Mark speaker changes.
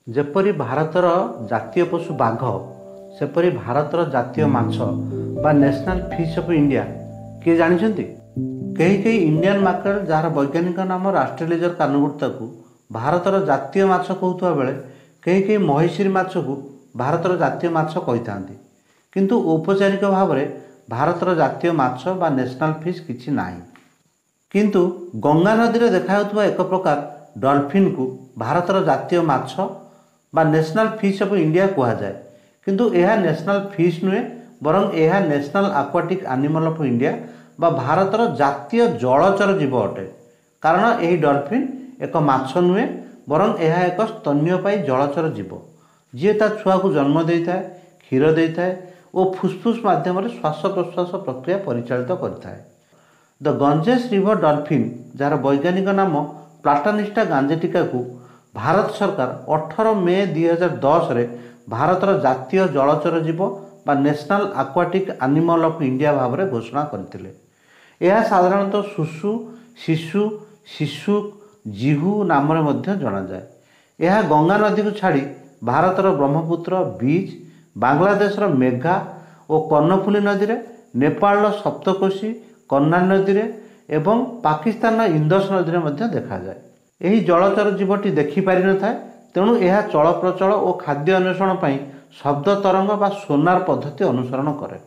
Speaker 1: ଯେପରି ଭାରତର ଜାତୀୟ ପଶୁ ବାଘ ସେପରି ଭାରତର ଜାତୀୟ ମାଛ ବା ନ୍ୟାସନାଲ ଫିଶ୍ ଅଫ୍ ଇଣ୍ଡିଆ କିଏ ଜାଣିଛନ୍ତି? କେହି କେହି ଇଣ୍ଡିଆନ୍ ମାର୍କେଲ ଯାହାର ବୈଜ୍ଞାନିକ ନାମ ରାଷ୍ଟ୍ରଲିଜର କାନୁଗୁର୍ତ୍ତାକୁ ଭାରତର ଜାତୀୟ ମାଛ କହୁଥିବା ବେଳେ କେହି କେହି ମହିଶିର ମାଛକୁ ଭାରତର ଜାତୀୟ ମାଛ କହିଥାନ୍ତି। କିନ୍ତୁ ଔପଚାରିକ ଭାବରେ ଭାରତର ଜାତୀୟ ମାଛ ବା ନ୍ୟାସନାଲ ଫିଶ୍ କିଛି ନାହିଁ। କିନ୍ତୁ ଗଙ୍ଗା ନଦୀରେ ଦେଖାଯାଉଥିବା ଏକ ପ୍ରକାର ଡଲଫିନ୍କୁ ଭାରତର ଜାତୀୟ ମାଛ ବା ନ୍ୟାସନାଲ ଫିଶ୍ ଅଫ୍ ଇଣ୍ଡିଆ କୁହାଯାଏ। କିନ୍ତୁ ଏହା ନ୍ୟାସନାଲ ଫିଶ୍ ନୁହେଁ, ବରଂ ଏହା national aquatic animal of India ବା ଭାରତର ଜାତୀୟ ଜଳଚର ଜୀବ ଅଟେ। କାରଣ ଏହି ଡଲଫିନ୍ ଏକ ମାଛ ନୁହେଁ, ବରଂ ଏହା ଏକ ସ୍ତନ୍ୟପାୟୀ ଜଳଚର ଜୀବ, ଯିଏ ତା ଛୁଆକୁ ଜନ୍ମ ଦେଇଥାଏ, କ୍ଷୀର ଦେଇଥାଏ ଓ ଫୁସ୍ଫୁସ୍ ମାଧ୍ୟମରେ ଶ୍ୱାସ ପ୍ରଶ୍ୱାସ ପ୍ରକ୍ରିୟା ପରିଚାଳିତ କରିଥାଏ। ଦ ଗଞ୍ଜେସ୍ ରିଭର ଡଲଫିନ୍, ଯାହାର ବୈଜ୍ଞାନିକ ନାମ ପ୍ଲାଟାନିଷ୍ଟା ଗାଞ୍ଜେଟିକାକୁ ଭାରତ ସରକାର 18 ମେ 2010ରେ ଭାରତର ଜାତୀୟ ଜଳଚର ଜୀବ ବା national aquatic animal of India ଭାବରେ ଘୋଷଣା କରିଥିଲେ। ଏହା ସାଧାରଣତଃ ଶୁଶୁ, ଶିଶୁ, ଶିଶୁକ୍, ଜିହୁ ନାମରେ ମଧ୍ୟ ଜଣାଯାଏ। ଏହା ଗଙ୍ଗା ନଦୀକୁ ଛାଡ଼ି ଭାରତର ବ୍ରହ୍ମପୁତ୍ର, ବିଜ୍, ବାଂଲାଦେଶର ମେଘା ଓ କର୍ଣ୍ଣଫୁଲି ନଦୀରେ, ନେପାଳର ସପ୍ତକୋଶୀ, କର୍ଣ୍ଣାଲ ନଦୀରେ ଏବଂ ପାକିସ୍ତାନର ଇନ୍ଦସ୍ ନଦୀରେ ମଧ୍ୟ ଦେଖାଯାଏ। ଏହି ଜଳଚର ଜୀବଟି ଦେଖିପାରିନଥାଏ, ତେଣୁ ଏହା ଚଳପ୍ରଚଳ ଓ ଖାଦ୍ୟ ଅନ୍ୱେଷଣ ପାଇଁ ଶବ୍ଦ ତରଙ୍ଗ ବା ସୋନାର ପଦ୍ଧତି ଅନୁସରଣ କରେ।